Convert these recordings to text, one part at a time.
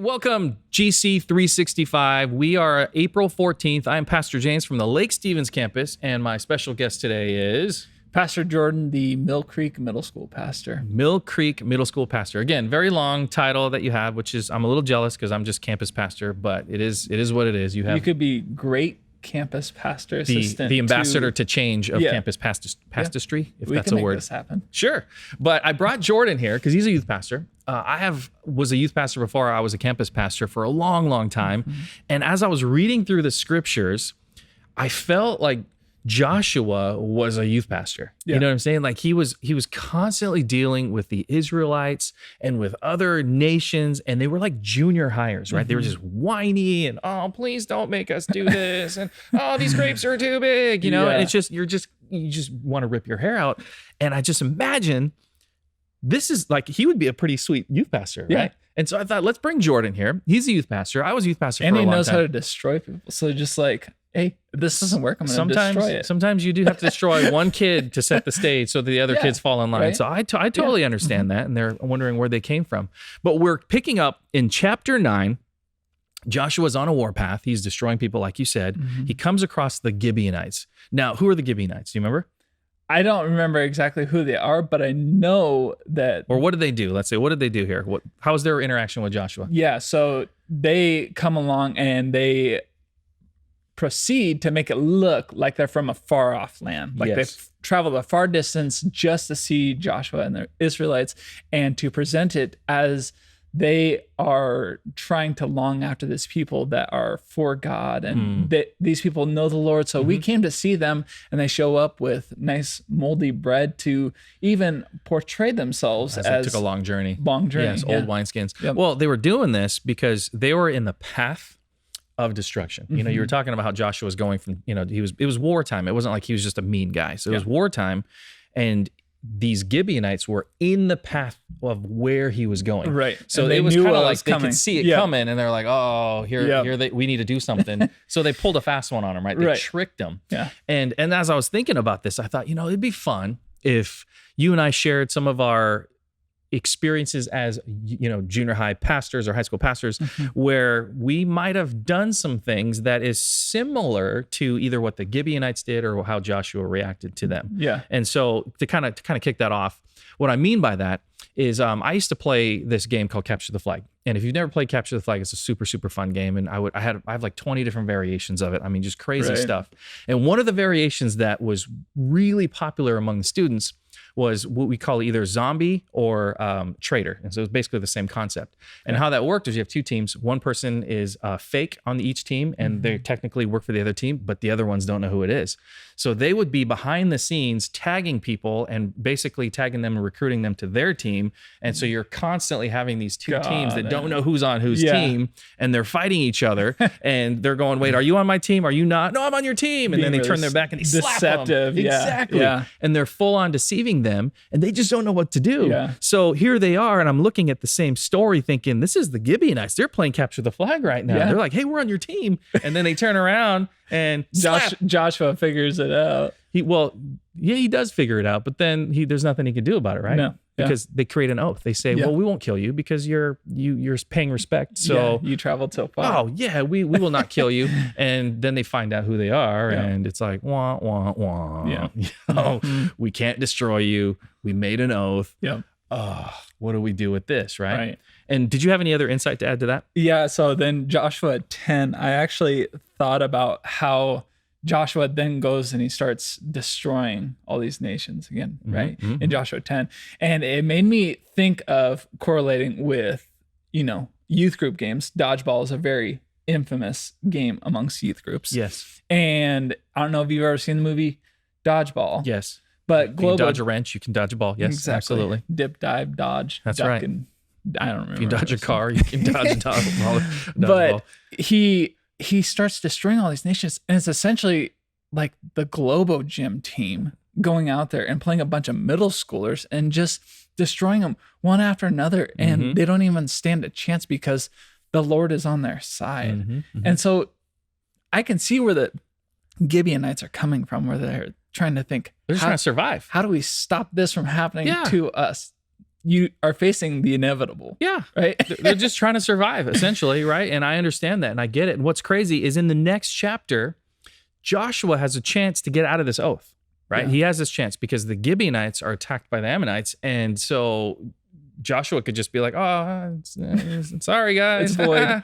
Welcome GC 365. We are April 14th. I am Pastor James from the Lake Stevens campus, and my special guest today is Pastor Jordan, the Mill Creek Middle School pastor. Mill Creek Middle School pastor. Again, very long title that you have, which is, I'm a little jealous because I'm just campus pastor, but it is what it is. You could be great campus pastor assistant. The ambassador to change of campus pastistry, if we that's can a word. Make this happen. Sure. But I brought Jordan here because he's a youth pastor. I was a youth pastor before I was a campus pastor for a long, long time. Mm-hmm. And as I was reading through the scriptures, I felt like Joshua was a youth pastor. Yeah. You know what I'm saying? Like he was constantly dealing with the Israelites and with other nations, and they were like junior hires, right? Mm-hmm. They were just whiny and, oh, please don't make us do this. And, oh, these grapes are too big, you know? Yeah. And it's just, you just want to rip your hair out. And I just imagine this is like, he would be a pretty sweet youth pastor, right? Yeah. And so I thought, let's bring Jordan here. He's a youth pastor. I was a youth pastor for a long time. And he knows how to destroy people. So just like, hey, this doesn't work, I'm going to destroy it. Sometimes you do have to destroy one kid to set the stage so that the other kids fall in line. Right? So I totally understand that, and they're wondering where they came from. But we're picking up in chapter 9. Joshua's on a warpath. He's destroying people, like you said. Mm-hmm. He comes across the Gibeonites. Now, who are the Gibeonites? Do you remember? I don't remember exactly who they are, but I know that... Or what did they do? Let's say, what did they do here? How was their interaction with Joshua? Yeah, so they come along and they proceed to make it look like they're from a far off land. Like they've traveled a far distance just to see Joshua and the Israelites, and to present it as they are trying to long after this people that are for God, and these people know the Lord. So we came to see them, and they show up with nice moldy bread to even portray themselves as they took a long journey. Yes, old wineskins. Yep. Well, they were doing this because they were in the path of destruction. You know, you were talking about how Joshua was going from, it was wartime. It wasn't like he was just a mean guy. So it was wartime, and these Gibeonites were in the path of where he was going. Right. So it was kind of like they could see it coming, and they're like, oh, we need to do something. So they pulled a fast one on him, right? They tricked him. Yeah. And as I was thinking about this, I thought, it'd be fun if you and I shared some of our experiences as junior high pastors or high school pastors, where we might have done some things that is similar to either what the Gibeonites did or how Joshua reacted to them. Yeah. And so to kind of kick that off, what I mean by that is I used to play this game called Capture the Flag. And if you've never played Capture the Flag, it's a super, super fun game. And I have like 20 different variations of it. I mean, just crazy stuff. And one of the variations that was really popular among the students was what we call either zombie or traitor. And so it's basically the same concept. And how that worked is you have two teams. One person is fake on each team, and they technically work for the other team, but the other ones don't know who it is. So they would be behind the scenes tagging people and basically tagging them and recruiting them to their team. And so you're constantly having these two teams that don't know who's on whose team, and they're fighting each other. And they're going, wait, are you on my team? Are you not? No, I'm on your team. And then they turn their back and they slap them. Exactly. Yeah. And they're full on deceiving them, and they just don't know what to do. Yeah. So here they are, and I'm looking at the same story thinking, this is the Gibeonites. They're playing Capture the Flag right now. Yeah. They're like, hey, we're on your team. And then they turn around and Joshua figures it out. He does figure it out, but then there's nothing he can do about it, right? No. Because they create an oath. They say, well, we won't kill you because you're paying respect. So you traveled so far. Oh yeah, we will not kill you. And then they find out who they are, and it's like, wah, wah, wah. Yeah. We can't destroy you. We made an oath. Yeah. What do we do with this, right? And did you have any other insight to add to that? Yeah. So then Joshua 10, I actually thought about how Joshua then goes and he starts destroying all these nations again, right? In Joshua 10. And it made me think of correlating with, youth group games. Dodgeball is a very infamous game amongst youth groups. Yes. And I don't know if you've ever seen the movie Dodgeball. Yes. But you can dodge a wrench, you can dodge a ball. Yes, exactly. Absolutely. Dip, dive, dodge. That's right. And I don't remember. If you dodge a car, you can dodge a dodgeball. But he starts destroying all these nations, and it's essentially like the Globo Gym team going out there and playing a bunch of middle schoolers and just destroying them one after another, and they don't even stand a chance because the Lord is on their side. And so I can see where the Gibeonites are coming from, where they're trying to think, they're just trying to survive. How do we stop this from happening to us? you are facing the inevitable. Yeah. Right. They're just trying to survive, essentially. Right. And I understand that and I get it. And what's crazy is in the next chapter, Joshua has a chance to get out of this oath. Right. Yeah. He has this chance because the Gibeonites are attacked by the Ammonites. And so Joshua could just be like, oh, sorry, guys. It's void.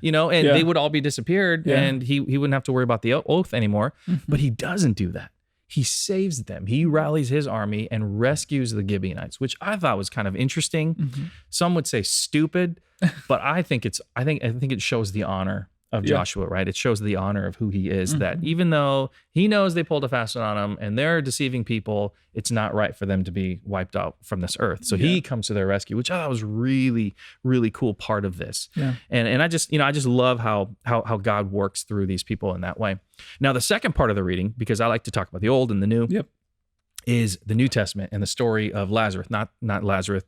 And they would all be disappeared and he wouldn't have to worry about the oath anymore. Mm-hmm. But he doesn't do that. He saves them. He rallies his army and rescues the Gibeonites, which I thought was kind of interesting. Mm-hmm. Some would say stupid, but I think it shows the honor of Joshua, right? It shows the honor of who he is, that even though he knows they pulled a fast one on him and they're deceiving people, it's not right for them to be wiped out from this earth. So he comes to their rescue, which I thought was really, really cool part of this. Yeah. And I just love how God works through these people in that way. Now, the second part of the reading, because I like to talk about the old and the new, is the New Testament and the story of Lazarus, not Lazarus,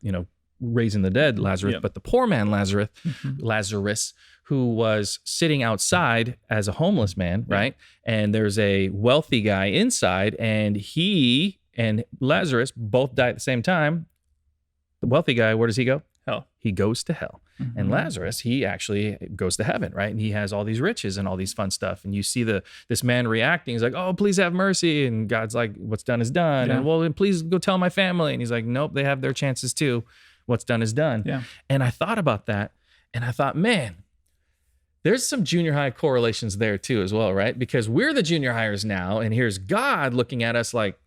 raising the dead Lazarus, but the poor man Lazarus, who was sitting outside as a homeless man, right? And there's a wealthy guy inside, and he and Lazarus both die at the same time. The wealthy guy, where does he go? Hell. He goes to hell. Mm-hmm. And Lazarus, he actually goes to heaven, right? And he has all these riches and all these fun stuff. And you see this man reacting. He's like, oh, please have mercy. And God's like, what's done is done. Yeah. And well, please go tell my family. And he's like, nope, they have their chances too. What's done is done. Yeah. And I thought about that and I thought, man, there's some junior high correlations there too as well, right? Because we're the junior hires now, and here's God looking at us like,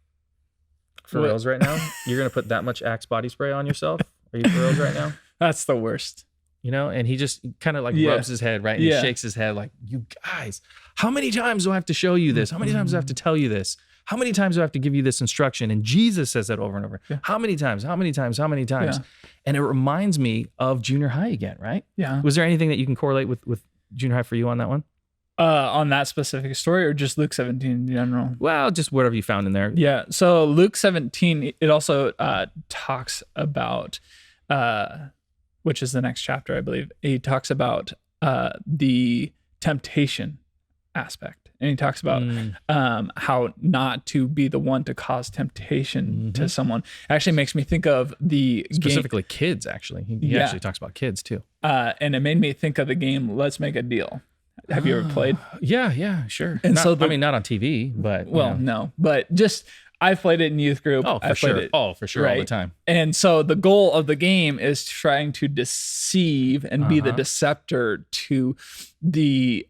for reals right now? You're going to put that much Axe body spray on yourself? Are you for reals right now? That's the worst. And he just kind of like rubs his head, right? And he shakes his head like, you guys, how many times do I have to show you this? How many times do I have to tell you this? How many times do I have to give you this instruction? And Jesus says that over and over. Yeah. How many times? How many times? How many times? Yeah. And it reminds me of junior high again, right? Yeah. Was there anything that you can correlate with junior high for you on that one? On that specific story, or just Luke 17 in general? Well, just whatever you found in there. Yeah. So Luke 17, it also talks about, which is the next chapter, I believe. He talks about the temptation aspect. And he talks about how not to be the one to cause temptation to someone. It actually makes me think of the specifically kids, actually. He actually talks about kids too. And it made me think of the game Let's Make a Deal. Have you ever played? Yeah, sure. And not on TV, but no. But just I've played it in youth group. Oh, for sure. All the time. And so the goal of the game is trying to deceive and be the deceptor to the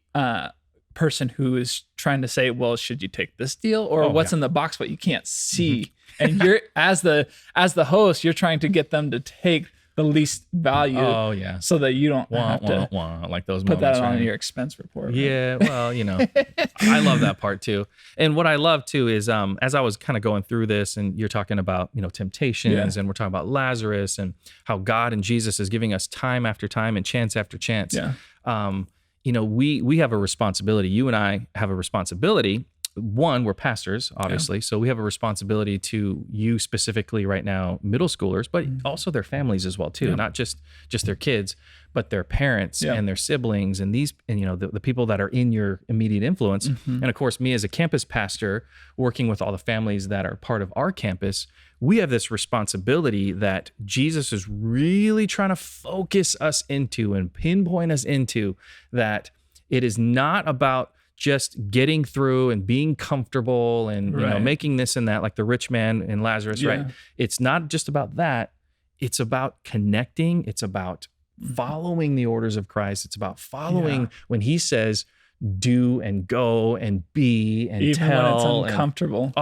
person who is trying to say, well, should you take this deal or what's in the box what you can't see? And you're as the host, you're trying to get them to take the least value. Oh yeah. So that you don't have to like those put moments, that on your expense report. Right? Yeah. Well, I love that part too. And what I love too is as I was kind of going through this and you're talking about, temptations and we're talking about Lazarus and how God and Jesus is giving us time after time and chance after chance. Yeah. We have a responsibility. You and I have a responsibility. One, we're pastors, obviously. Yeah. So we have a responsibility to you specifically right now, middle schoolers, but also their families as well too. Yeah. Not just their kids, but their parents and their siblings and the people that are in your immediate influence. Mm-hmm. And of course, me as a campus pastor, working with all the families that are part of our campus, we have this responsibility that Jesus is really trying to focus us into and pinpoint us into, that it is not about just getting through and being comfortable and making this and that, like the rich man and Lazarus, right? It's not just about that. It's about connecting. It's about following the orders of Christ. It's about following when he says, do and go and be and even tell. When it's uncomfortable.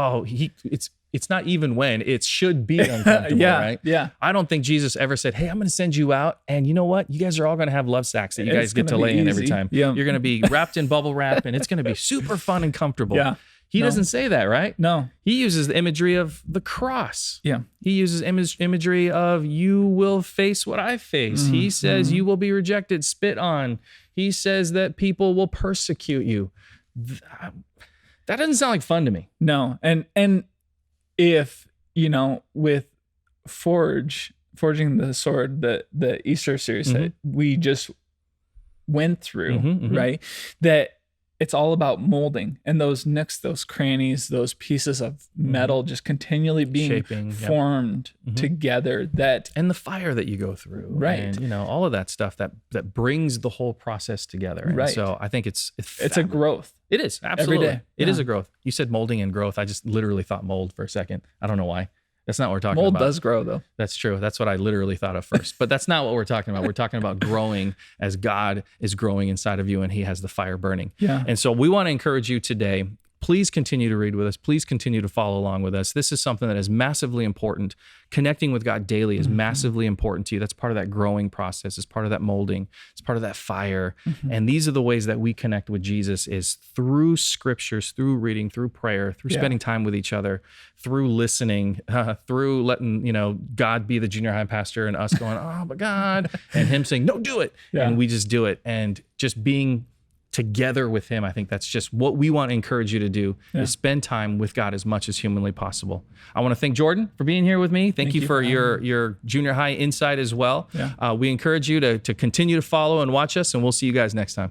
It's not even when, it should be uncomfortable, right? Yeah. I don't think Jesus ever said, hey, I'm going to send you out. And you know what? You guys are all going to have love sacks that you guys get to lay in every time. Yeah. You're going to be wrapped in bubble wrap and it's going to be super fun and comfortable. Yeah. He doesn't say that, right? No. He uses the imagery of the cross. Yeah. He uses imagery of you will face what I face. He says you will be rejected, spit on. He says that people will persecute you. That doesn't sound like fun to me. No. And if, with forging the sword, the Easter series that we just went through, right? That it's all about molding, and those nicks, those crannies, those pieces of metal just continually being formed together. And the fire that you go through, right? And all of that stuff that brings the whole process together. And right. So I think it's a growth. It is, absolutely. Every day. It is a growth. You said molding and growth. I just literally thought mold for a second. I don't know why. That's not what we're talking about. Mold does grow, though. That's true. That's what I literally thought of first. But that's not what we're talking about. We're talking about growing as God is growing inside of you and he has the fire burning. Yeah. And so we want to encourage you today. Please continue to read with us. Please continue to follow along with us. This is something that is massively important. Connecting with God daily is massively important to you. That's part of that growing process. It's part of that molding. It's part of that fire. And these are the ways that we connect with Jesus is through scriptures, through reading, through prayer, through spending time with each other, through listening, through letting, God be the junior high pastor and us going, oh my God, and him saying, no, do it. Yeah. And we just do it. And just being together with him. I think that's just what we want to encourage you to do is spend time with God as much as humanly possible. I want to thank Jordan for being here with me. Thank you for your junior high insight as well. Yeah. We encourage you to continue to follow and watch us, and we'll see you guys next time.